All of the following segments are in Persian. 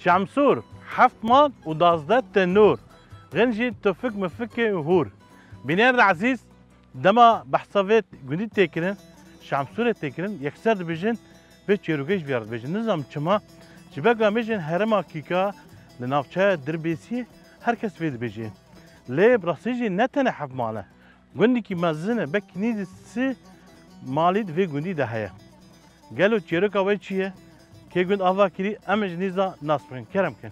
شمسور 7 مال و12 تنور غنجي تفك مفكه وهور بنير العزيز دما بحسابات جديد تكرن شمسور تكرن يكسر بيجن في تشيروكيش بيارد بيجن نظام كما جبقى بيجن هرما كيكا لنافشا دربيسي herkes في بيجن ليه براسيجي نتنا حف ماله قلني كي مازنه بك نيدسي ماليد في جديد هيا قالوا تشيروكا ويتشيه كي قلت افا كري امج نيزا ناصبين كرم كن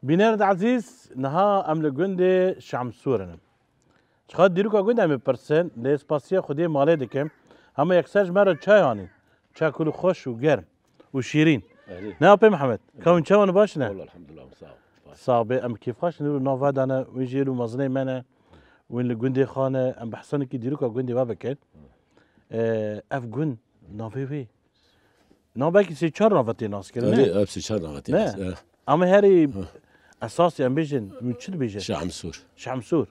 بنيرد عزيز نها ام لگوند شمسورن چخواد دیروکا گوند ام پرسن لسپاسیا خودی ماله دکم اما یکسرج مرا چای هانی چای کلو خوش و گرم و شیرین نه اپی محمد کون چای باش نه والله الحمد لله صعب ام کیف خوش نور نوفا دانا ویجیرو مزنی منه وین لگوند خانه ام بحثانی کی دیروکا گوند و بکن اف گوند نوفی وی نو باکی سی چهار نوفتی ناس کردن نه اب سی چهار نوفتی ناس اما هری اساسي ام بيجن من شنو بيجن؟ شمسور شمسور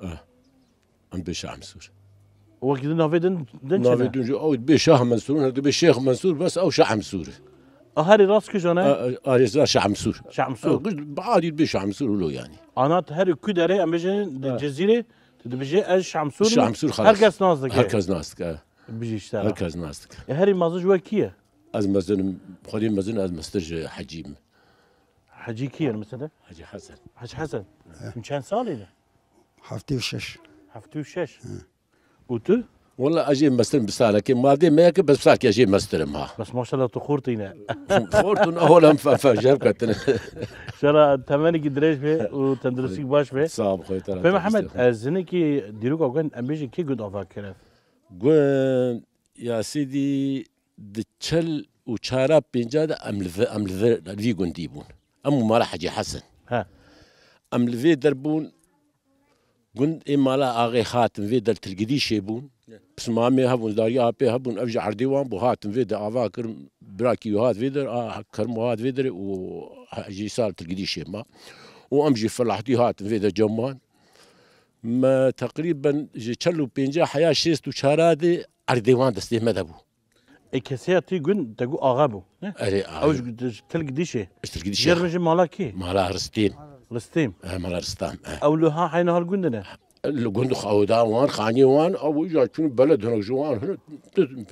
ام بشمسور وقت نافيدن نافيدن جو او بشاه منصور هذا بشيخ منصور بس او شمسور هاري راسك جانا هاري شمسور شمسور بعادي بشمسور ولو يعني انا هاري كدري ام بيجن الجزيره تبجي اج شمسور شمسور خلاص هركز نازك هركز نازك بيجي يشتغل هركز نازك هاري مازج وكيه از مزن خدي مزن از مستر حجيم حجي كير مثلا حجي حسن حجي حسن من كان صالي ده حفتي وشش حفتي وشش وتو والله اجي مستر بسالة كي ماضي ما يك بس بسالك اجي مستر ما بس ما شاء الله تخورتينا خورتون اول فجر كتن شرا تماني قدريش به وتندرسيك باش به صعب خويا ترى محمد زنكي ديروك اوغن امبيجي كي قد اوفا كرف قول يا سيدي دتشل وشارع بينجاد املذ في قنديبون امو مالا حجي حسن ها املذ دربون قند مالا اغي خاتم في در تلقدي شيبون بس مامي هبون داريا بي هبون افجع عرديوان بو خاتم في در افاكر براكي وهات في در كرمو هات في در وحجي صار تلقدي شيب وامجي فلاحتي هات في در جمان ما تقريبا جلو بينجا حياه شيست وشارادي عرديوان دستي مذهبو كسياتي قن تقو اغابو اري او تلق ديشي تلقدي شيء جرمج مالاكي مالا رستين رستيم مالا رستام او لها حين هالقندنا القند خاودا وان خاني وان او يجا شنو بلد هنا جوان هنا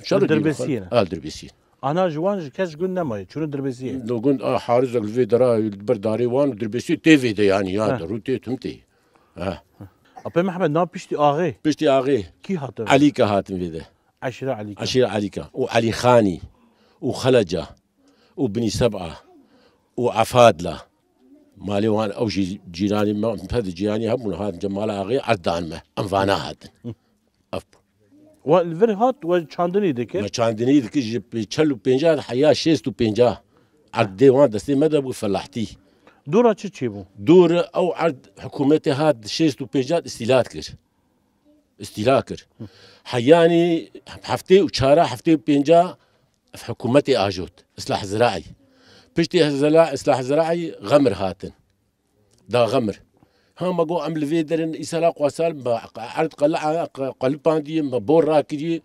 شر دربسين دربسين انا جوان كاش قلنا ما شنو دربسين لو قند حارس الفيدرا البرداري وان دربسين تي في يعني يا روتي تمتي ابي محمد ناب بيشتي اغي بيشتي اغي كي هاتم عليك هاتم في عشرة عليك عشيرة عليك وعلي خاني وخلجة وبني سبعة وعفادلة مالي وان او جيراني ما هذا جيراني هم هذا جمال اغي عدان ما انفانا هذا اف والفر هات وشاندني ديك ما شاندني ديك بيشلو بينجا حياه شيستو بينجا عد وان دستي مدب فلاحتي دورا تشيبو دور او عد حكومتي هاد شيستو بينجا استيلاكر حياني حفتي وشارع حفتي بينجا في حكومتي اجوت اصلاح زراعي بشتي اصلاح زراعي غمر هاتن دا غمر هم جو عمل فيدرن اسلاق وسال عرض قلع قلب باندي بور راكدي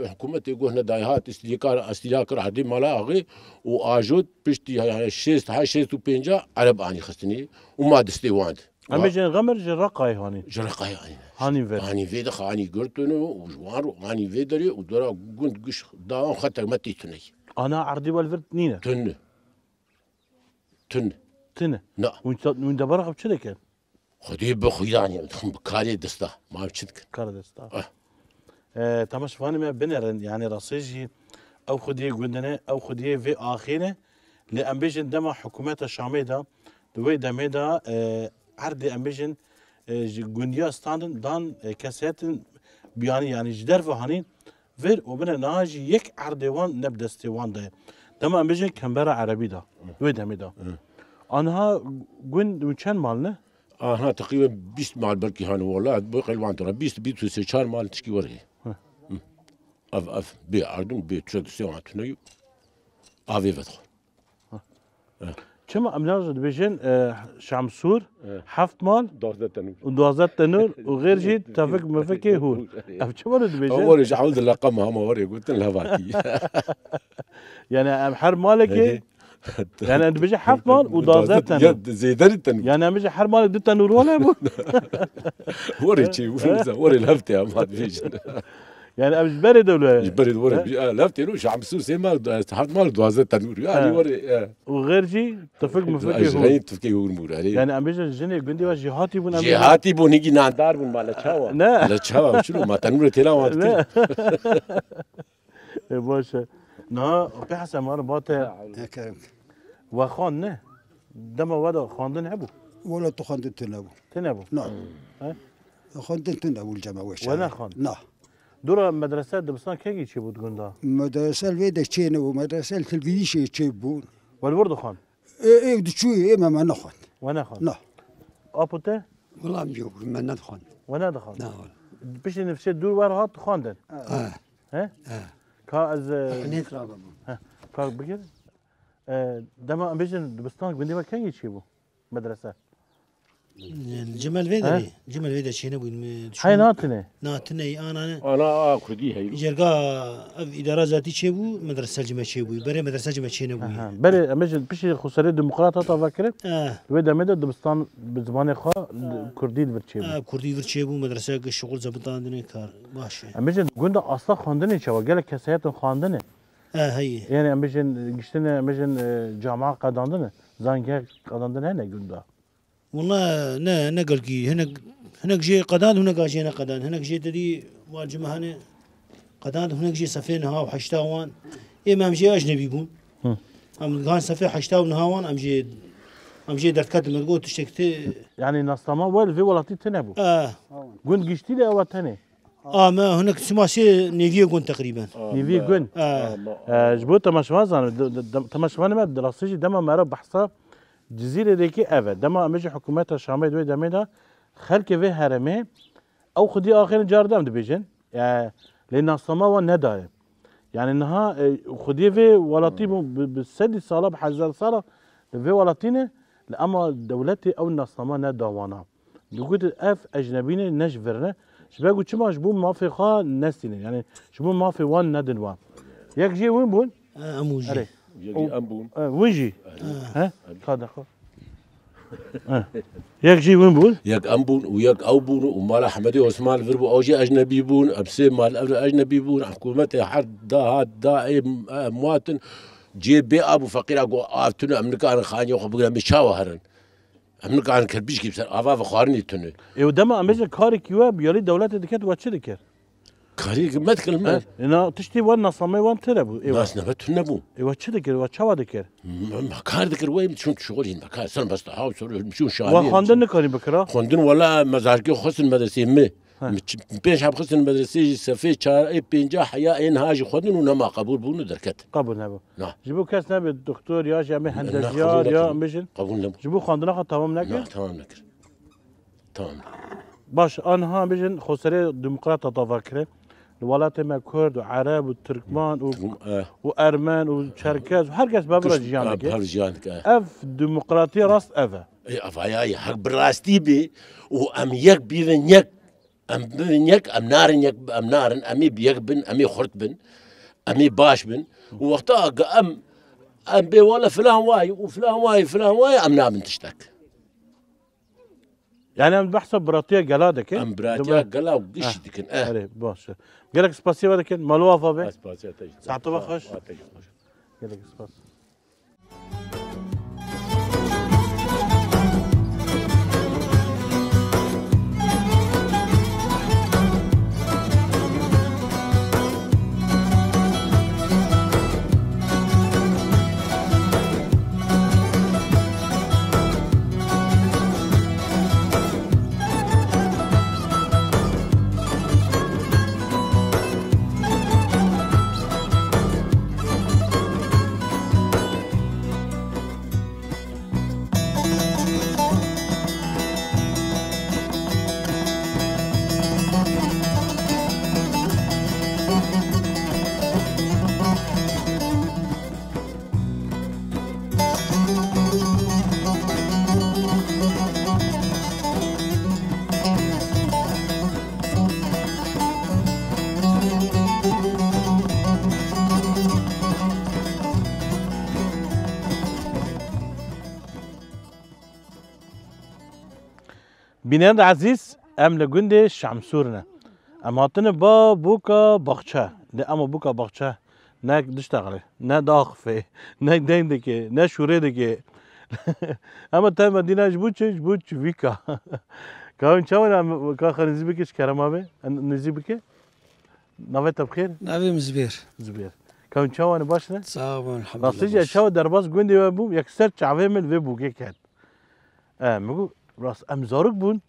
حكومتي يقول هنا دايهات استيلاكر عدي مالا اغي واجوت بشتي يعني شيست هاي شيست بينجا عرب اني خستني وما دستي واند اما جن غمر جرقاي هاني جرقاي هاني هاني فيدا خاني قرتنو وجوار هاني فيدري ودرا قند قش دا خطر متي تني انا عرضي والفرد نينا تن لا وين دبرها بشده كان خدي بخو يعني بكاري دستا ما بشدك كار دستا تماش فاني ما بنرن يعني راسيجي او خديه جندنا او خديه في اخينه لامبيجن دما حكومات الشاميه دا دوي دمي دا عردي امبيجن جنديا ستاندن دان كاسات بياني يعني جدار فهانين فير وبنا ناجي يك عردوان نبدا استوان ده دما امبيجن كمبرا عربي دا دوي دمي دا انها جند وشان مالنا هنا تقريبا 20 مال بركي هان والله بقى وان ترى 20 سيشار مال تشكي ورهي اف بي اردن بي تراديسيون تنيو افي فدخل كما املاج دبيجن شمسور حفت مال دوزة تنور ودوازات تنور وغير جيد تفك مفكي هو اف كما دبيجن اول شيء حاولت الرقم هم وري قلت لها باكي يعني ام حر مالك يعني انت بيجي حفت مال ودوازات تنور زيدان التنور يعني بيجي حر مالك دو تنور ولا بو وري شيء وري الهفتة ما دبيجن يعني ابش برد ولا يبرد وري لفتة روش عم سور سي مال حفت مال دوازات تنور يعني وري وغير جي تفك مفكي هو غير تفكي هو المور يعني ام بيجي الجني جندي واش جهاتي بون جهاتي بونيجي ناندار بون مال تشاوا لا لا تشاوا شنو ما تنور تلا وانت باشا نه بحسب مار باته وخان نه دم ودا خاندن ابو ولا تخاندن تنابو تنابو نعم خاندن تنابو الجماعة وش ولا خان نعم دور مدرسة دبستان كيجي تشي بود غندا مدرسة الفيدا تشينا ومدرسة التلفزيون تشيبون والورد خان ايه دشوي ما نخان وانا خان نعم ابوته والله مجوب ما نخان وانا دخان نعم باش نفسي دور ورهات خاندن ها كاز هنيك رابا ها كا بكر دما امبيجن دبستان بندي ما كان يشيبو مدرسة الجمال فيدا لي جمال فيدا شينا بوين هاي ناتني ناتني انا كردي هي جرقا اداره ذاتي تشيبو مدرسه الجمع تشيبو بري مدرسه الجمع تشينا بوي بري امبيجن بشي خسري ديمقراطيه تفكر ودا مدى دبستان بزمان خا كردي برتشيبو كردي برتشيبو مدرسه الشغل زبطان دني كار ماشي امبيجن قلنا اصلا خاندني شوا قال لك كسيات خاندني هي يعني امبيجن قشتنا امبيجن جامعه قداندنا زانكا قداندنا هنا قلنا والله نقل كي هناك جي قدان هناك جينا قدان هناك جي تدي والجماعه هنا قدان هناك جي سفين ها وحشتاوان امام جي اجنبي بون ام كان سفي حشتاون هاوان ام جي دركات مرقو تشتكتي يعني نصما ولا في ولا تنبو قلت قشتي لي او ثاني ما هناك سماسي نيفيو قون تقريبا نيفي قون جبو تماشوان تماشوان ما دراسيجي دما مرا بحصه جزيرة ديكي أفا دما أمجي حكومات الشامية دوي دميدا خلق في هرمي أو خدي آخر جاردام دبيجن يعني لأن الصماوة ندايم يعني إنها خدي في ولاتي بالسد صالة بحزر صالة في ولاتينه لأما دولتي أو النصما نداوانا لقيت أف أجنبيين نجفرنا شبابو كما جبو ما في خا نسينه يعني جبو ما في وان ندن وان يكجي وين بون؟ أموجي يجي أمبون ويجي ها هذا يكجي وين بول؟ يك أمبون ويك أوبون ومال أحمدي واسمال فربو أوجي أجنبي بون أبسي مال أجنبي بون حكومتي حد دا مواطن جيب بي أبو فقير أقول أفتنا أمريكا أنا خاني وخبقنا مشاوة هرن أمريكا أنا كربيش كيف سر أفا خارني تنو ودما أمريكا كاري كيوا بيالي دولات دكت واتش دكر كاري ما تكلم إنه تشتي وان نصمي وان تربو ناس نبت نبو واتش دكر واتشوا دكر ما كار دكر وين شو شغلين ما كار سلم بس تحاول شو شغالين وخاندن كاري بكرة خاندن ولا مزاركي خص المدرسة مي بيش حب خص المدرسة سفي شار أي بينجا حياة إن هاجي خاندن ونما قبول بونو دركت قبول نبو نعم جيبو كاس نبي الدكتور يا جامع هندسيار يا مشن قبول نبو جيبو خاندنا تمام نكر تمام نكر تمام باش أنا ها بيجن خسرة ديمقراطية تفكر الولايات ما كرد وعرب وتركمان وأرمان وشركاز وهركز بابرا جيانك أف ديمقراطية راس أفا أفا حق براستي بي وأم يك بيفن يك أم بيفن يك أم نارن يك أم نارن أمي بيك بن أمي خرط بن أمي باش بن ووقتها أم بي ولا فلان واي وفلان واي فلان واي أم نابن تشتك يعني أنا بحسب براتية جلادك أم براتية جلا وقش دكن باش قالك سباسيبا دكن مالوافا به سباسيبا تجي ساعته بخش قالك سباس بینند عزیز ام لگوند شمسورنه ام هاتن با بوکا باغچه نه اما بوکا باغچه نه دشتغله نه داخفه نه دندکه نه شوره دکه اما تا مدینه جبوت ویکا كون شاون كاخر نزيبك ايش كرم ابي نزيبك نويت بخير نبي مزبير زبير كون شاون باشنا صعب الحمد راس لله تجي شاو درباس جوندي ابو يكسر شعبيمل في بوكي كان مقول راس امزارك بون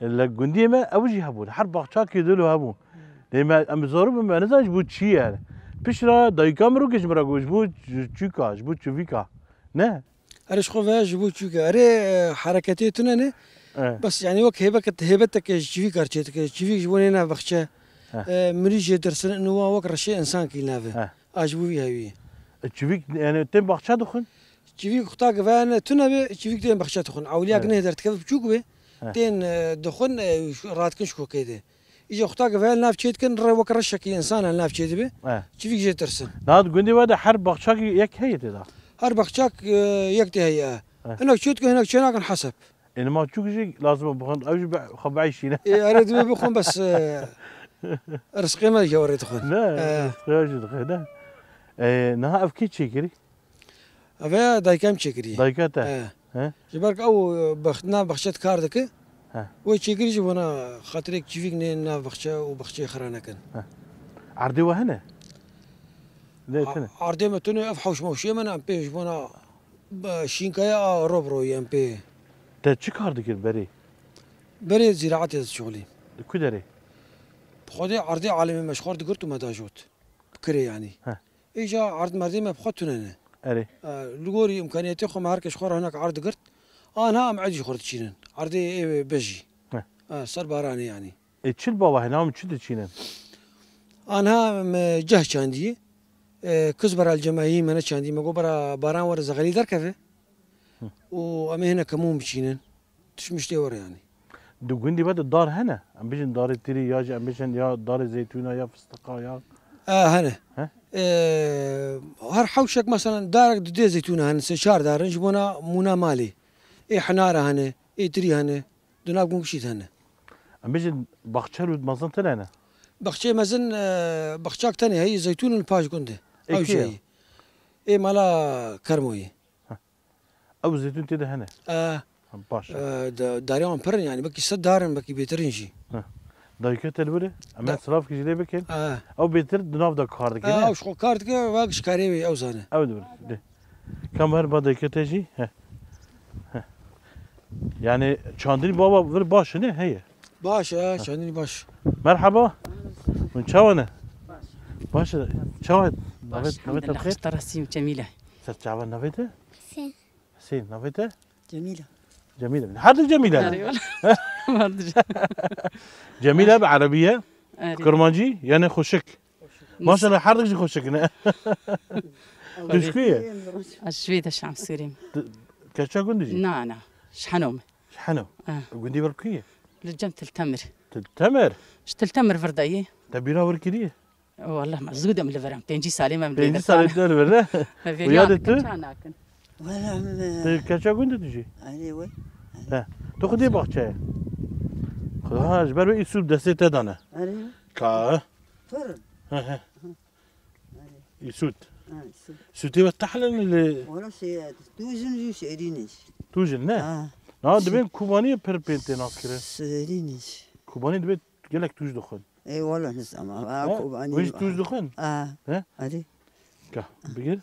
الجندي ما اوجي هبون حرب اخشاك يدلو هبون لما امزارك ما نزاج بوت شي يعني بشرا دايكام رو كش براغوش بوت تشيكا بوت تشوفيكا نه اريش خوفا جبوت شوكا اري حركتي تنني بس يعني وك هيبتك جيفي كارتشيتك جيفي جبونينا بخشة مريج يدرسن انه وك رشي انسان كي نافه اجبوي هاوي تشوفيك يعني تم بخشا دخن جيفي خطا كفان تنبي جيفي تين بخشة تخن اولياك نهدر تكف بشوك به تين دخن راتكن شكو كيده يجي خطا كفان ناف تشيتكن وك رشكي انسان ناف تشيت به جيفي جي ترسن ناد جندي ودا حرب بخشا يك هي تدا هر بخشاك يكتي هي هناك تشيتك هناك شناك حسب يعني ما تشوف شيء لازم بخون اوج خبعي شيء اريد بخون بس رزقي ما يجي وريت خون لا خير خير نها افكي تشيكري افا دايكام تشيكري دايكاتا ها جبرك او بختنا بخشت كاردك وي تشيكري جبنا خاطرك تشيفيك نا بخشه وبخشي خرانا كان عردي وهنا لا تنا عردي ما تني افحوش موشي من ام بي جبنا شينكايا روبرو ام بي تا چی کار دکر بری؟ بري زراعة شغلي کدری؟ بخودي عرضي عالمي مشخور دقرت وما داجوت بكري يعني اجا عرض مردي ما بخوتنا اری لقوري امكانياتي خو ما هركش خور هناك عرض قرت انا ام عدي خورت تشينن عرضي بجي صار باراني يعني چیل بابا هنا هم چی دچینن؟ انا جه چاندي كزبر الجماهير من چاندي مگو برا باران ور زغلي دركفه وامي هنا كمون بشينن تشمشتي ور يعني دو گندی بعد دار هنا ام بیشن دار تری یا ام بیشن یا دار زیتونه یا فستقا یا هنا هر حوشك مثلا دارك دي زيتونه هنا شهر دار نجبونا مونا مالي اي حناره هنا اي تري هنا دوناب قومشيت هنا ام بیشن باخچر ود مازن تلانه بخشي مازن بخشاك تاني هي زيتون الباج كنده او إيه شيء اي مالا كرموي او زيتون تده هنا باش داريهم برن يعني بكي صد دارن بكي بيترين شي دايكت البره اما صراف كجلي بكن او بيتر دناف دا كارد كده او شو كارت كده واقش كاريوي او زانه او دبر كم هر بعد دايكت جي يعني چاندري بابا ور باش نه هي باش شاني باش مرحبا من شاونه باش شاهد نويت بخير ترسيم جميلة ستعبان نويته حسين حسين نويته جميلة جميلة حد جميلة جميلة بعربية كرمانجي يعني خوشك ما شاء الله حردك خوشك تشكيه الشويدة الشعب السوري كشا قندجي نانا شحنوم شحنو قندي بركيه لجمت التمر تلتمر تلتمر فرداية تبيرا وركيه والله مزودة من الفرام بينجي سالمة من بينجي سالمة من الفرام ويادت ولا كشا قندجي ايوه تو خودی باغچه خدا جبر این سوپ دسته تدانه ايوه کا فرن يسود سوتي وتحلن اللي ولا شيء توجن جوش ارينش توجن نه نه دبین کوبانی پر پنت ناس کره ارينش کوبانی دبی گلک توج دخن اي والله نسمع كوباني وش توج دخن ها ادي کا بگیر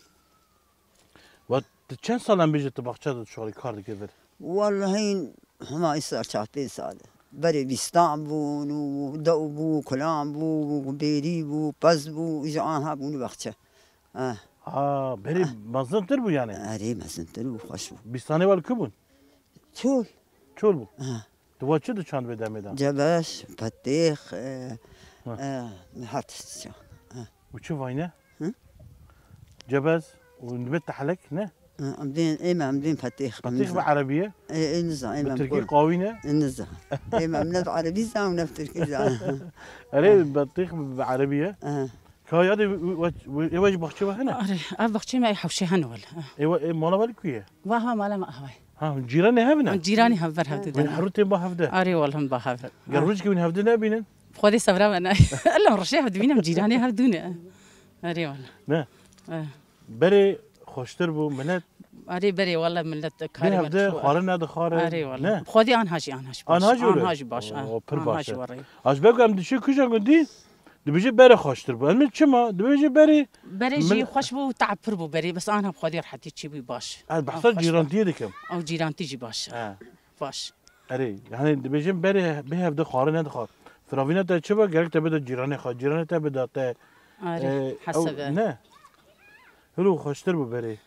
و چند سالم بیجه باغچه شغلی کار دیگه والله هين ما يصير شهرين سال بري بيستان بو ودو بو كلام بو وبيري بو باز بو اجان هابون بخشه بري مزن تر بو يعني اري مزن تر بو خوش بو بيستاني وال كبون چول بو تو چه دو چاند بده میدن جبش بطيخ محطس وشو واينه جبز ونبت حلك نه عمدين ايما عمدين بطيخ بعربية اي نزع ايما تركي قوينة نزع ايما من بعربي زعم ونف تركي زعم أري بطيخ بعربية كاي هذا وجه بخشوا هنا بخشي ما يحوشي هنا ولا ايوه مالا بالكويه واه مالا ما هواي ها جيراني هبنا جيراني هفر هفدو من دنا حروتي ما هفده اري والله هم بهفر قروجك من هفده نبينن خودي سفرة انا الا مرشي هفدو جيراني هفدونا اري والله نه بري خوشتر بو منت اري بري والله ملت بين كاري هفده خارن هذا خاره اري والله خودي انهاجي انهاج باش پر انهاجي باشه وري اش بگم دشی کجا گندی دبیجی بره خوشتر بو علم چما دبیجی بری بري جي خوش بو تعب پر بو بري بس انا بخودي راحتي تشي بي باش بحصل جيرانتي دکم او جيران تيجي باش باش اری یعنی دبیجی بره به هفده خارن هذا خار فراوینه تا چبا گرک تا بده جیرانه خوا جیرانه تا بده تا اري حسب نه هلو خوشتر بو بری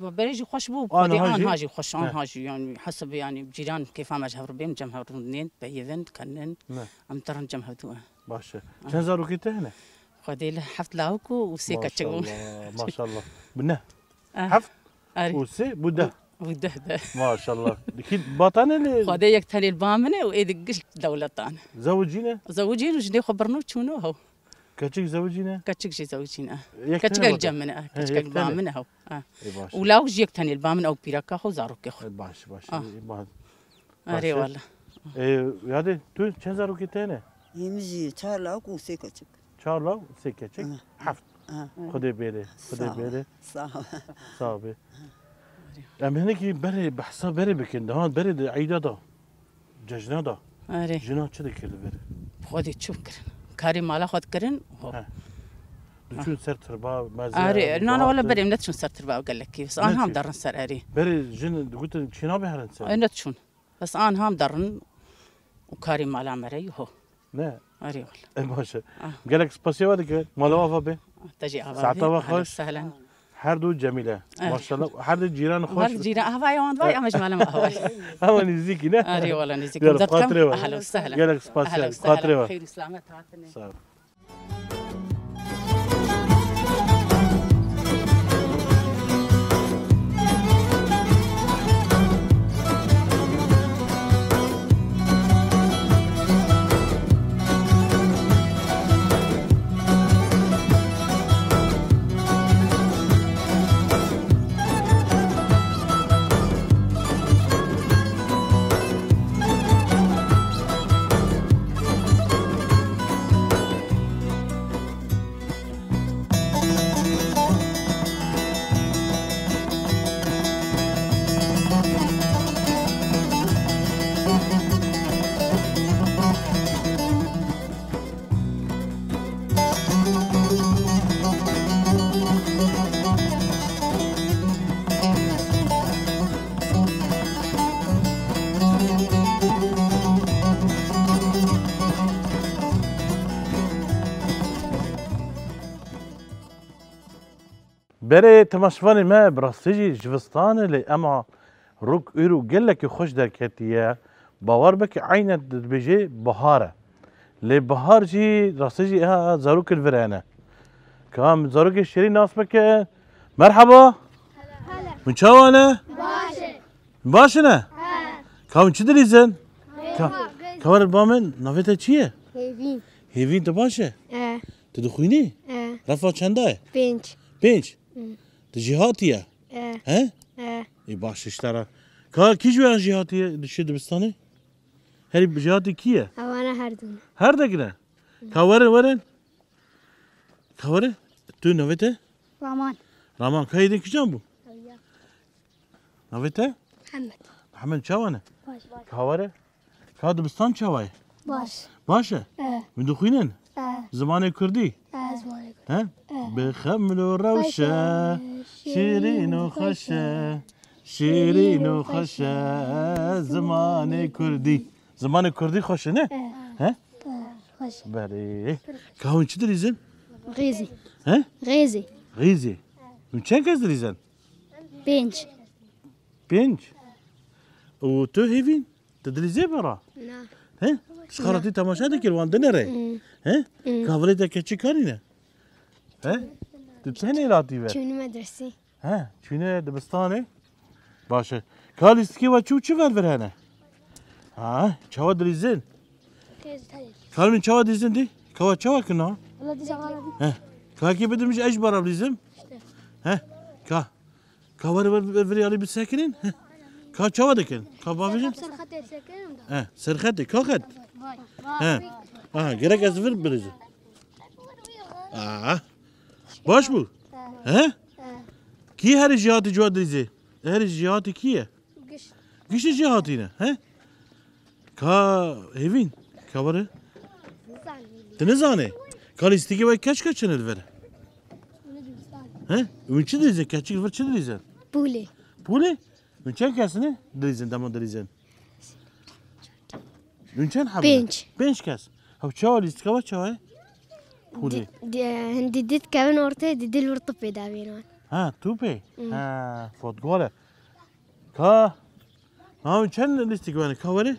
بريجي خوش بو أنا بدي هاجي؟ هاجي خوش هاجي يعني حسب يعني جيران كيف ما جهر بين جمهر اثنين بيفن كنن نه ام ترن جمهر تو باشه چند زارو کی هنا خدي له حفت لاوكو وسيكا ما شاء تشغون الله ما شاء الله بنه آه. حفت اري وسي بده وده ده ما شاء الله اكيد باطنه اللي خدي يكتلي البامنه وايد قشت دولتان زوجينا زوجين وجدي خبرنو شنو هو كاتشيك زوجينا كتشك جي زوجين يك كتشك تاني الجمنه كتشك يك تاني. البامنه هو اي باش ولا وجيك تاني البامن او بيراكا هو زاروك خو باش باش اري باشه. والله يادي تو چند زارو کی هنا يمزي تشارلا وكوسي كتشك چارلا سي كاتشيك حفت خدي بيري خدي بيري صح صابي ام هناك بري بحسا بري بكن هون بري عيدا دا ججنا دا اري جنا چه دكيل بري خدي تشوف كرن كاري مالا خد كرن هو شو سر تربا ما اري انا ولا بري منت شو صار تربا قال لك بس انا هم درن سر اري بري جن قلت شنو بهرن سر انا شون بس انا هم درن وكاري مالا مري هو لا اري والله ماشي قال لك سباسيو هذيك مال وافا به تجي ساعتها وخش. سهلا هر دو جميله ما شاء الله هر دو جيران خوش هل جينا هواي وان باي امش مالا ما هواي هو نزيكي نه اري والله نزيك يلا، زرتكم قاتروا. اهلا وسهلا قال لك سباسيو اهلا وسهلا قاتروا خير وسلامات هاتني صار بري تماشفاني ما براستيجي جفستان اللي اما روك ايرو قال لك خوش دركتيه باور بك عين بيجي بهاره لي بهار جي راستيجي ها زاروك الفرانه كام زاروك الشري ناس بك مرحبا هلا من شو انا باشنا كام تشدري زين كام البامن نافته چيه هيفين هيفين تباشه تدخويني رفع چنده بنش بينش جهاتيه ها اي باش اشترى كي جوان جهاتيه دشي دبستاني هري بجهاتي كيه أوانا هردون هر دقنا كورن كورن تو نويته رامان رامان كايدين كجنبو نويته محمد شوانا باش كورن كاد دبستان شواي باش باشا من دخوينن زمان كردي زمانك ها بخمل وروشة شيرين وخشة شيرين وخشة زمان كردي زمان كردي خوش نه ها خوش بري كهون چه دریزن غيزي ها غيزي غيزي من چند کس دریزن بنش پنج و تو هیوین تدریزه برا نه ها شخارتی تماشا دکر وان دنره ها کاولی تا کچی کاری نه ها تو تهنی راتی و شوني مدرسي ها چونه دبستانه باشه کالیسکی و چو ور برهنه ها چوا دریزن کارمن چوا دریزن دی کوا چوا کنا والله دي شغالة دي ها كاكي بدمش اجبر ابليزم ها كا كاور فريالي بالساكنين ها کا چاوا دکن کا باویجن سرخته کا خد گرک از ور بریزه باش بو کی هر جهات جو دریزه هر جهات کیه گیش جهاتی نه کا هیوین کا بره تنزانه کالیستی که باید کچ چنل وره اون چی دریزه کچی ور چی دریزه پوله اون چند کس نه دریزن دما دریزن اون چند حبه پنج کس هاو چاوا لیست که با چاوه پوله هندي ديت كمان ورتي دي الورطبي دابينون توپه فوتباله کا اون چند لیستی که بانه کا وره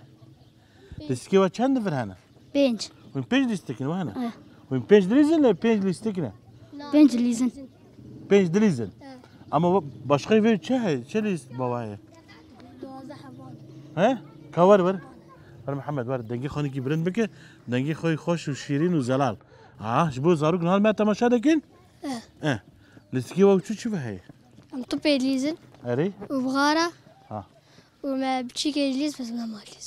لیستی که با چند فر هنه بنج اون پنج لیستی که نه اون پنج دریزن نه پنج لیستی که نه بنج ليزن پنج دریزن اما başka bir çe list babaya kavar var محمد var dengi خانی کی برند بکه dengi خوی خوش و شیرین و زلال جبو زاروک نهار ما تماشا دکن لیستی و چو چی به ام طبي ليزن اری وبغارة وما بتشيكي ليز بس ما ماليز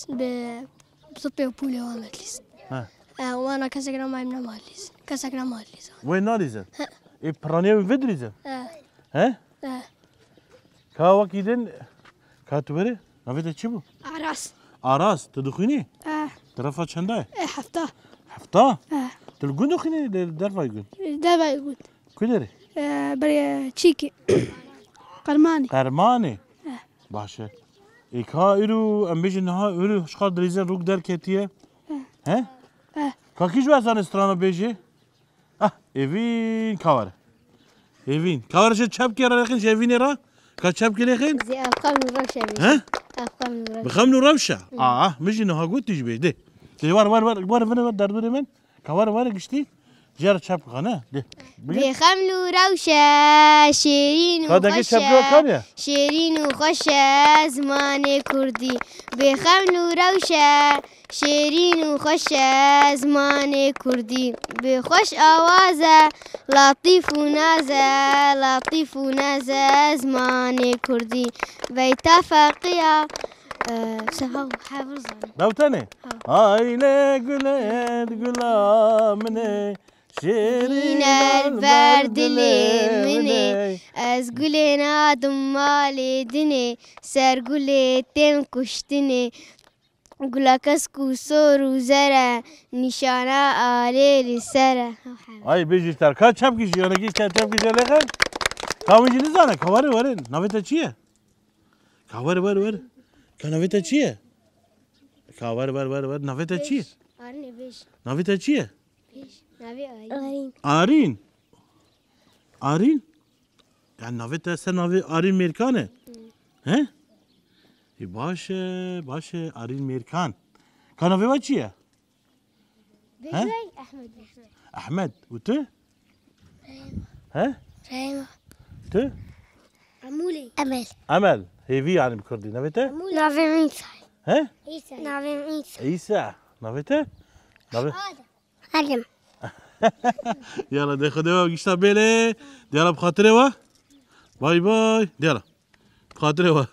بطبي وبولي وما ماليز وانا كسكنا ما يمنا ماليز كسكنا ماليز وين ناليزن ای پرانیه و ودریزن کا وکیدن کا تو بره نویده چی بو آراس تدخینی طرفا چنده هفته تلگون دخینی در وایگون کدره بري تشيكي قرمانه باشه ای کا ایرو ام بیجن ها ایرو شخار دریزن روک در کتیه کا کیش واسان استرانا بیجه evin kavar. Evin. Kavar şey çap kere rakın şey evin era. Ka çap kere rakın? زي أفقام الرشا أفقام الرشا بخمن الربشة. مش إنه هقول تجيبه ده. ده وار دردوري من. كوار قشتي. جار çap خانه ده. بخمن الرشا شيرين وخشة شيرين وخشة زمان كردي بخمن الرشا شیرین و خوش زمان کردی به خوش آوازه لطیف و نازه زمان کردی بیتا فقیه سهو حافظ دوتنه آینه گلا منه شیرین الورد منه از گل نادم دنه سر گل تم کشتنه گلکس کو سرو زره نشانه آلیل سره ay bejişler ka çap kişi yana ki çap kişi lekar kavıncı zana kavarı var naveta çiye kavarı var ka naveta çiye kavarı var naveta çiye arne beş naveta çiye navi arin yani naveta sen navi arin merkane he باشه آرین میرکان کانوی با چیه؟ احمد و تو؟ تو؟ امل هیوی یعنی بکردی نویته؟ نویم عیسی نویته؟ آدم یالا ده خدا و گشتا بیله دیالا بخاطره و بای دیالا بخاطره و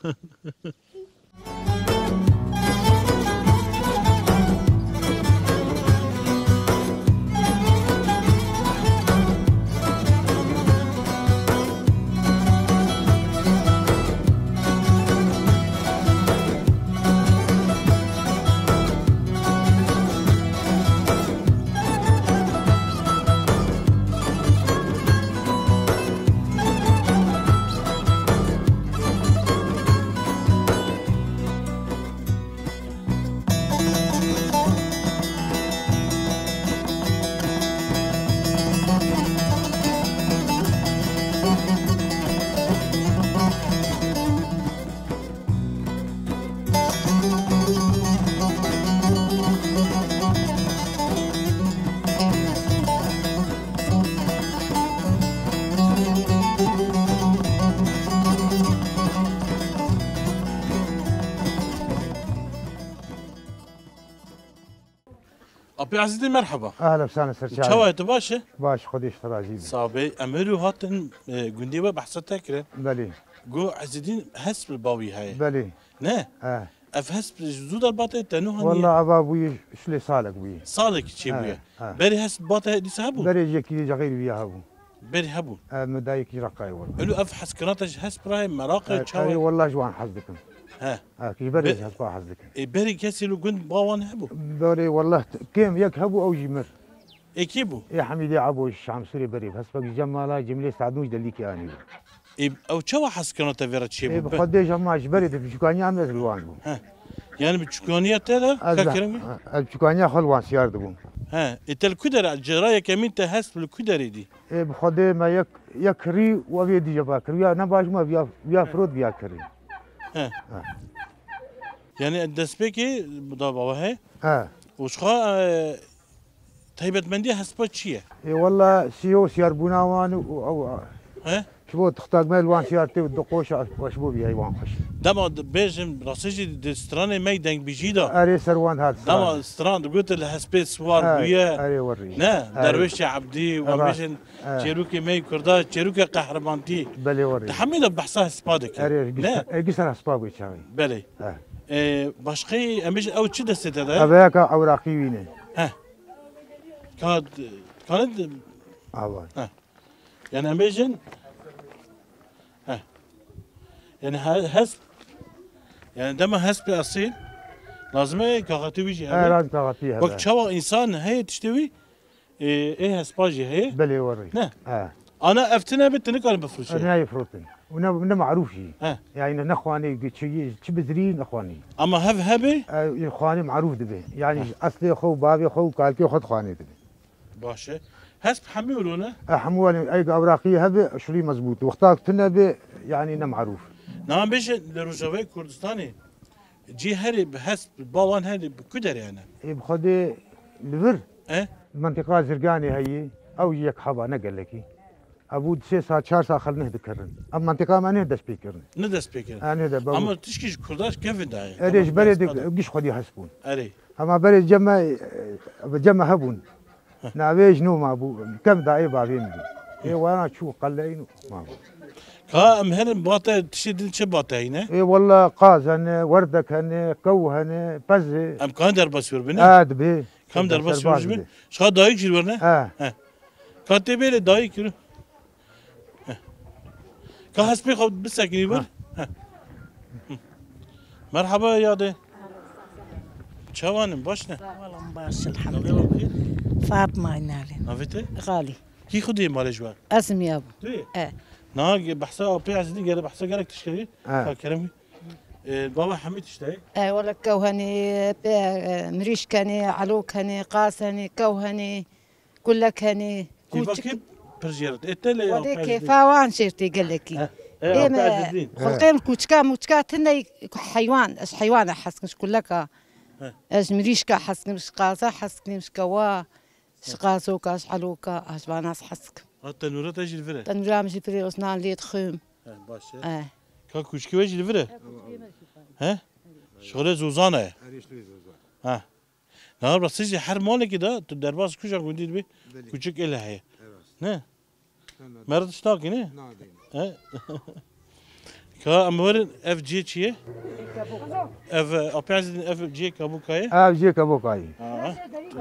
أبي عزيزي مرحبا اهلا وسهلا سرشاي شو تباشا باش خديش تراجيب صابي أميرو هاتن قندي بحث تكره بلي جو عزيزين حسب الباوي هاي بلي نه اه أفحسب جزود الباطة تنوها والله ابا ابوي شلي صالك بوي صادق شي بويا آه. بري حسب باطة دي سابو بلي يجيك جغير بيها ابو بري هبو مدايك رقاي والله قالوا أفحس كراتش حسب راي مراقة اي شاوي والله جوان حظكم ها كي بري حظ حظكم بري كاسي لو قند باوان هبو بري والله كيم يكهبوا او يمر إكيبو يا حميدي عبو الشام سوري بري بس بقى جمالا جملي سعدوش دليك يعني أو شو حس كرات فيرت شي اي بو بخدي جماش بري بشكانيا مز الوان يعني بتشكونية تلا كاكرمي بشكانيا خلوان سيار دبو ها إتل كدر الجراية كمين تحس بالكدر دي اي بخدي ما يكري وبيدي جباكر يا نباش ما بيا فرود بيا كري ها يعني الدسبيكي بضابة هاي اه وشخا تهيبت مندي حسب شيء اي والله سيو سيار بناوان او ها شبو تختار مال وان سيارتي والدقوش وشبو بيها يوان خش دما بيجم راسيجي دستراني ميدان بيجيدا اري سروان هذا دما ستراند قلت الحسبيت سوار ويا اري وري نا درويش عبدي ومشن تشيروكي مي كردا تشيروكي قهرمانتي بلي وري تحمل بحصها سبادك اري لا قصر سباقي شاوي بلي باشقي امش او تشي دست هذا اباك اوراقي وينه ها كانت اه يعني اميجن يعني هسب يعني دما هسب اصيل لازم كاغاتي بيجي لازم كاغاتي وقت شوا انسان هي تشتوي ايه هسباجي هي بلي وري نه انا افتنا بنت انا بفرش انا يفرطني ونا معروف شيء يعني نخواني شيء بزرين اخواني اما هبي اخواني معروف دبي يعني اصلي خو بابي خو قالكي خد خواني دبي باشه هسب حمي ولا حمولي اي اوراقي هبي شري مزبوط واختارت بي يعني معروف نعم بيش لروجاوي كردستاني جي هري بحسب باوان هري بكدر يعني اي بخدي لبر منطقة زرقاني هي او يك حبا نقل لك ابو 3 ساعات 4 ساعات خلنا نذكرن اما منطقة ما نهدى سبيكر نهدى سبيكر انا اما تشكيش كرداش كيف داعي اريش بريد قش خدي حسبون اري اما بريد جمع هبون نعويج نو ما ابو كم داعي بابين اي وانا شو قلعين ما مهن باطة تشيد شباطة هنا اي والله قازن وردك هن كوهن بز ام كان دربس وربنا ادبي كم دربس وربنا شو دايك جربنا كاتبي لي دايك يرو كهسبي خد بسكني بر مرحبا يا دي شوانم باشنا والله باش الحمد لله فاطمه نالي نافيتي غالي كي خدي مال جوار اسمي يا ابو ناقي بحسها بي عزيزي قال بحسها قالك تشتري كرمي البابا حميد تشتري ولا كوهني مريشكني علوكني قاسني كوهني كلك هني كيف برجيرت اتلي ولك فاوان شيرتي قال لك خلقين كوتشكا موتشكا هنا حيوان اش حيوان احس كلك اش مريشكا حسك مش قاسه حسك مش كوا شقاسوكا شحلوكا اش باناس حسك التنورة تجي الفرة التنورة مش فرة أصنع لي تخيم باشا كاكوش كي وجه الفرة ها شغله زوزانة ها نهار بس تيجي حر مالك كده تدرباس كوشا قنديد بي كوشك إلها هي نه مرد اشتاقي نه ها كا أمورن اف جي شيء اف أبيعز اف جي كابوكاي اف جي كابوكاي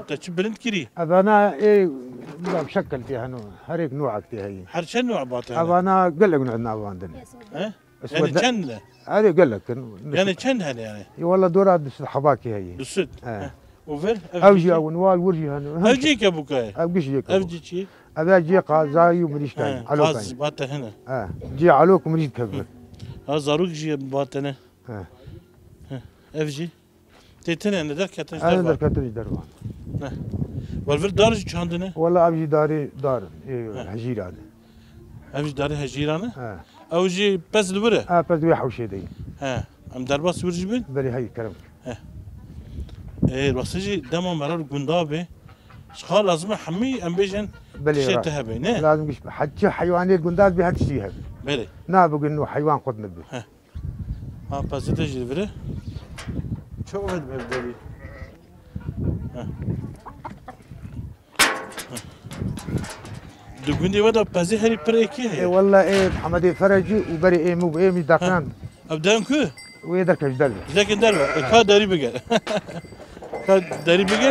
تشي بلند كري انا ايه بشكل فيها نوع هريك نوعك فيها هي هر شن نوع باطل انا قال لك نوع عندنا يعني كن هذه قال لك يعني كن هذا يعني والله دورات حباكي هي دسد وفر اوجي او نوال ورجي هنا اوجي كابوكاي اوجي اوجي شي ابا جي قازاي ومريش كاي علوك باطل هنا جي علوك ومريش كبر زاروك جي باطنه اف جي تيتنا انا درك انا درك دربا والفر دارج عندنا والله ابجي داري دار هجيران ابجي داري هجيران او جي بس الورا بس ويحوشي دي ام درباس ورجبن بلي هي كرم ايه بسجي دم مرار قندابه شخال لازم حمي ام بيجن شيء تهبي نه لازم حتى حيوانات قنداب بهذا الشيء هذا بلي نابق انه حيوان قد نبي بس تجي الورا شو هاد ببدلي دو گوندی ودا پزی هری پر اکی إيه هی والله إيه محمد فرجي وبري إيه مو بإيمي داكان ابدان کو ويدركش دلو لكن دلوا کا داری بگه کا داری بگه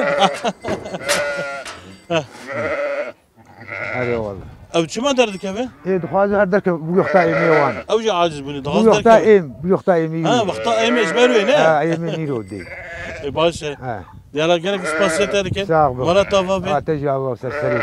أيوة والله او چما درد کبه إيه دخوازي هردرك بيختا إيمي وان او جا عاجز بونی دغاز بيختا درد إيم بيختا إيمي ها وقتا ایم اجبارو نه إيمي نيرو دي باشه دیالا گرک سپاسیت درکن ساق بخ مرا تافا بی تجاوب سرسرين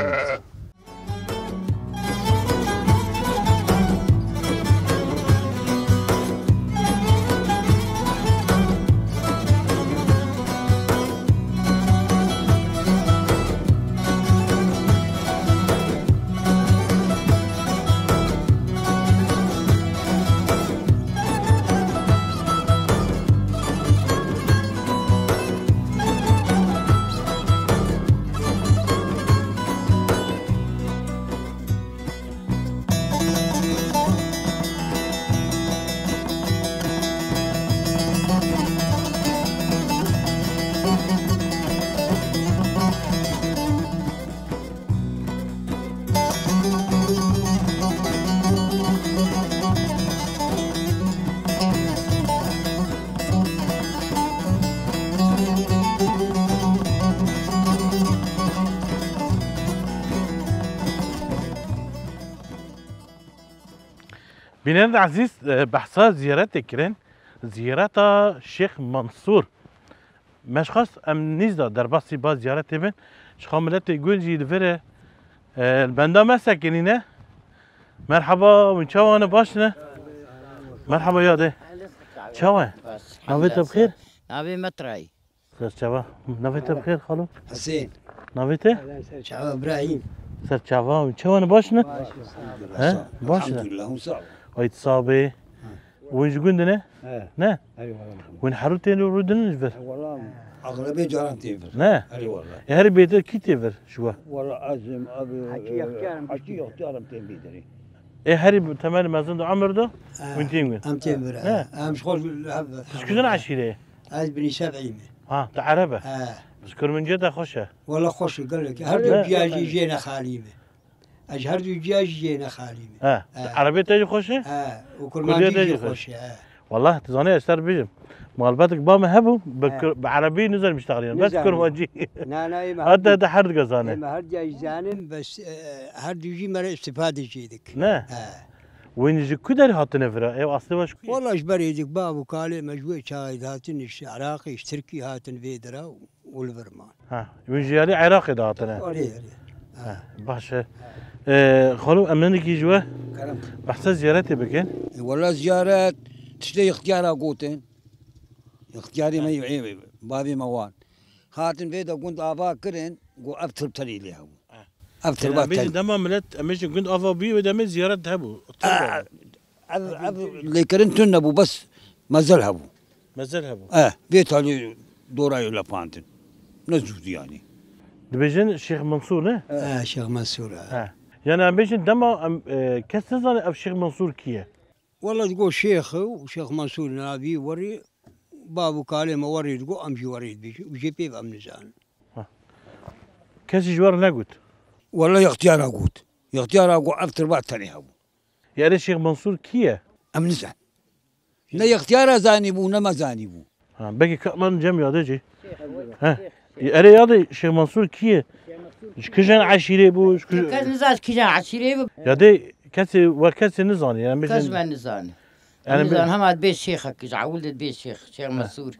بینند عزیز بحثا زیارت کرن زیارت شیخ منصور مشخص ام نیزدا در باسی با زیارت بین شاملت گونجی دفره البندا ما ساكنينه مرحبا ونشوانه باشنا مرحبا ياده شوان نويت بخير نبي متراي سر شوا نويت بخير خالو حسين نويته شعب ابراهيم سر شوا ونشوانه باشنا ها باشنا الحمد لله هم صعب ويت صابي وين جوندنا نه ايوه وين حروتين ورودن نجبر والله اغلبيه جاران تيفر نه اي والله يا هري بيتر كي تيفر شو والله ازم ابي حكي اختيارم تيم بيدري ايه هري تمام مازن عمر ده وين وين ام تيمر مش خوش مش كذا عشيره عايز بني 70 ها تعربه اذكر من جد خوشه والله خوش قال لك هر دجاج جينا خاليمه هر دجاج جينا خاليمه عربيه تجي خوشه وكل ما تجي خوشه والله تظني اشتر بيجم مالباتك بام هبو بعربي نزل مشتغلين بس كرماجي هذا ده حرد قزانه ما هر جاي زانم بس هر يجي مرة استفادة جيدك نه وين يجي كدر هاتن فرا ايه اصلي واش والله ايش بريدك بابو كالي مجوي شاهد هاتن عراقي اشتركي هاتن فيدرا والفرمان وين جي علي عراقي ده هاتن باشا خلو امنك يجوا بحث زيارتي بكين والله زيارات تشتي اختيارها قوتين اختياري ما يعيب بابي موان هاتن فيدا كنت افا كرن قو ابتر تري لي هو ابتر باتن دما ملت امش كنت افا بي ودم زيارت هبو اللي كرنت نبو بس مازال هبو بيت علي دورا يلا فانتن نزوت يعني دبيجن الشيخ منصور نه شيخ منصور يعني امش دما كسزان اب الشيخ منصور كيه والله تقول شيخ وشيخ منصور نابي وري بابو كالي وري تقول امشي وريد بيجي بيب امنزان كاسي جوار نقول والله يختار اقول يختار اقول افتر بعد تاني هبو يا الشيخ منصور كيه امنزان لا يختار زانبو نما زانبو باقي كمان جم يادجي ها يا يادي الشيخ منصور كيه كجان عشيره بو كاس نزال كجان عشيره بو يادي كاسي وكاسي نزاني يعني كاس نزاني أنا نزان هم بيت شيخك ولد بيت شيخ منصور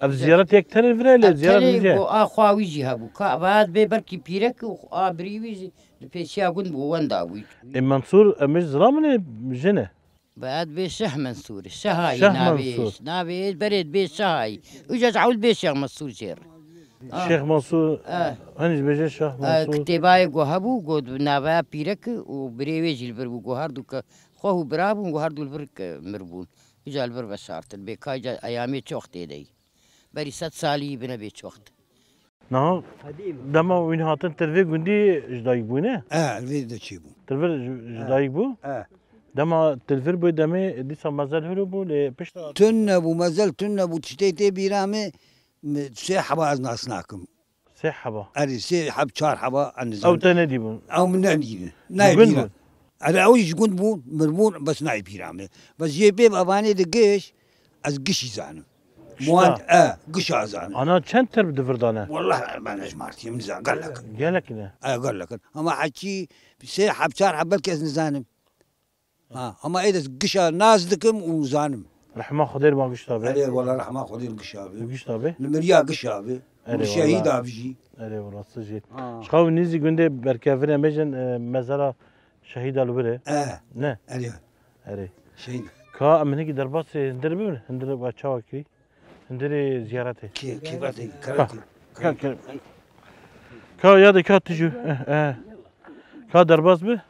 الزيارة يكتر فريلة زيارة بيجي أخوي جهبو كابات ببركي بيرك وأبريوي بيشيا قند بوان داوي منصور مش زرامن جنة بعد بيت شيخ منصور شهاي نابيش بريد بيت شهاي وجا عول بيت شيخ منصور جير الشيخ منصور هنج بيجي الشيخ منصور كتباي جوهبو جود نابا بيرك وبريوي جلبر جوهردو خوه برابو جوهردو البرك مربون وجا البر بشارتن بكاجا أيامي شوخت يدي بري 7 سالي بنا بيت شوخت نعم دما وين هاتن تلفي قندي جدايق بونه الفيديو ده تشيبو تلفي جدايق بو دما تلفير بو دمي دي سمازل هرو بو لبشت تنبو مازال تنبو تشتيتي بيرامي سي حباز ناسناكم سي حبا اري سي حب شار حبا عن او تنادي بون او من نادي نايب على اول جوند بون مربون بس نايب يعمل بس جي بيب اباني دقيش از قشي زانم موان قش زانم انا كم ترب دفردانه والله ما نجمعتي من زان قال لك قال لك اما حكي سي حب شار حب الكاس نزانم اما اذا قشا ناس دكم وزانم رحمه خدير ما قشطابه عليه والله رحمه خدير قشطابه المريا قشابه الشهيد ابجي عليه والله صجيت شخاو نيزي قندي بركافنا مجن مزرعه شهيد الوبره نه عليه شهيد كا من هيك دربات هندر بيون هندر باتشاوكي هندري زيارته كيف هذا كا يا كا تجو كا درباس به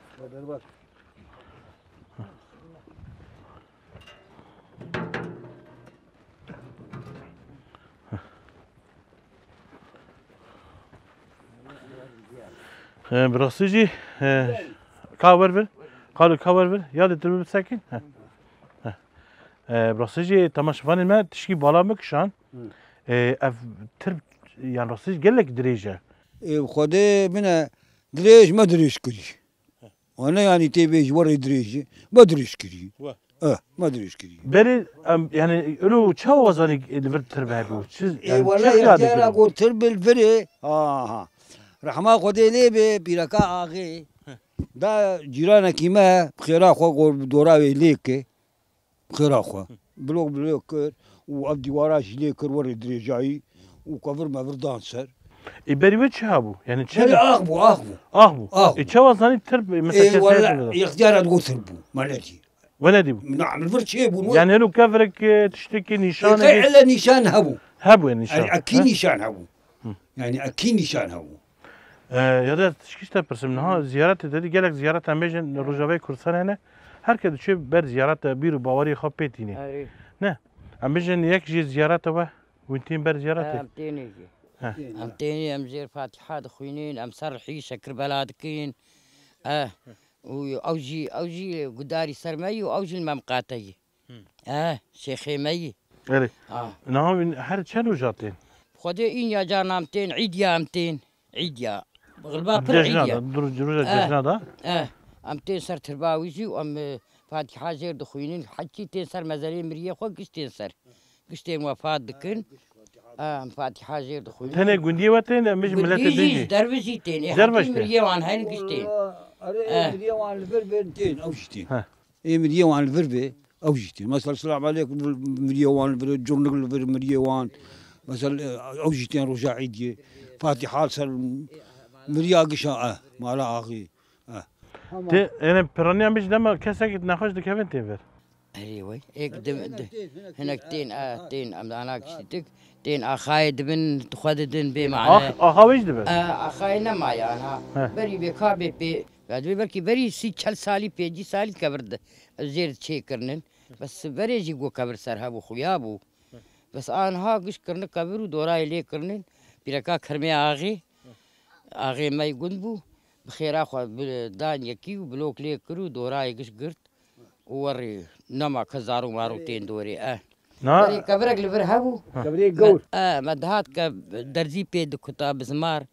براسيجي كاورفل قالوا كاورفل يا تربي ساكن براسيجي تماشفان ما تشكي بالا مكشان اف ترب يعني راسيج قال لك دريجه خدي من دريج ما دريش كري وانا يعني تبي وري دريج ما دريش كري ما دريش كري بري يعني يقولوا تشو وزني الفرد تربها بو والله يا اقول تربي الفري رحمه خدي لي بيركا اغي دا جيرانك كيما بخير اخو قول دوراوي ليك بخير اخو بلوك وابدي وراش ليكر وري دريجاي وكفر ما بردانسر يبري وجه هابو يعني تشل اخبو يتشوى ظني ترب مثلا ولا يختار تقول تربو مالتي ولدي نعم الفرد شيبو يعني لو كفرك تشتكي نيشان الا نيشان هبو نيشان يعني اكيد نيشان هبو يعني اكيد نيشان هبو يا ده تشكيشتا برسمناها زيارات دادي جالك زيارات اميجن رجاوي كردستان هنا هر كده شيء بر زيارات بيرو باوري خو بيتيني نه اميجن يك جي زيارات وانتين بر زيارات امتيني ام زير فاتحة دخوينين ام سرحي شكر بلادكين اوجي قداري سرمي واوجي الممقاتي شيخي مي نعم هر شنو جاتين خدي ان يا جانا امتين عيديا غلبات عيديا دروجة امتين سر ترباويجي وام فاتحة زير دخوينين حكي تين سر مزاري مريا خو قشتين سر قشتين وفاة دكن فاتحة زير دخوينين تاني قندي واتين مش ملات الدنيا دربجيتين مريا وان هاي قشتين مريا وان الفربنتين او شتين مريا وان الفربه او شتين مثلا السلام عليكم مريا وان الجورنال مريا وان مثلا او شتين رجع عيدي فاتحة سر مريا قشا مالا اخي انا برانيا مش دم كسك ناخذ دكافين تيفر ايوه هيك هناك تين انا كشتك تين اخاي دبن تخددن بمعنى اخاويش دبن اخاي نما انا بري بكا بي بعد بركي بري سي 4 سالي بيجي سالي كبرد زير شي كرنن بس بري جي جو كبر سرها بو خيابو بس انا ها قش كرن كبر ودوراي لي كرنن بيركا خرمي اغي ما يقنبو بخير اخو دان يكي وبلوك لي كرو دوراي قش قرت وري نما كزارو مارو تين دوري بري كبرك لبرهبو كبري قول مدهات درزي بيد كتاب زمار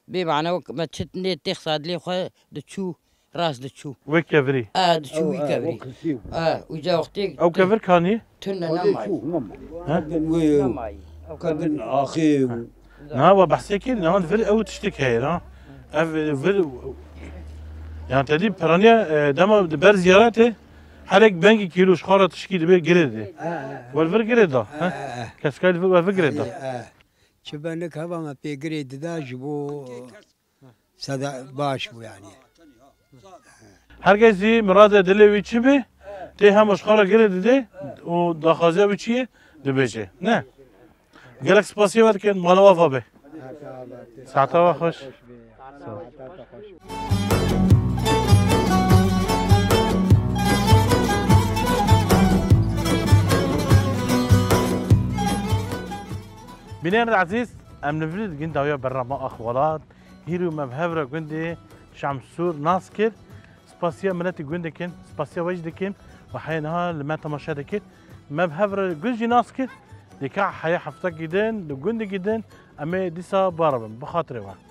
بمعنى ما تشتني تخصاد لي خو دتشو راس دتشو وكبري دتشو وكبري وجا وقتي او كبر كاني تنا نماي كان اخي وبحسيك ان فيل او تشتكي هي فيل يعني تدي برانيا دما بر زيارته حرك بنك كيلو شخارة تشكيل بيه جريدة والفر جريدة كسكال والفر جريدة شبانك هذا ما بي جريد دا جبو سدا باش بو يعني هرگزی مراد دلی ویچی به تی هم شخارة جريدة ده و داخازه ویچیه دبیجه نه گلک سپاسی ورد کن مالا وفا به ساعتا خوش بنيان العزيز ام نفرد جند ويا برا ما اخوالات هيرو مبهبره جندي شمسور ناسكر سباسيا ملاتي جندكن سباسيا وجدكن وحينها لما تماشادكن مبهبره جنجي ناسكر ديكا حياة حفتك جدا لجند جدا أما ديسا باربن بخاطري واحد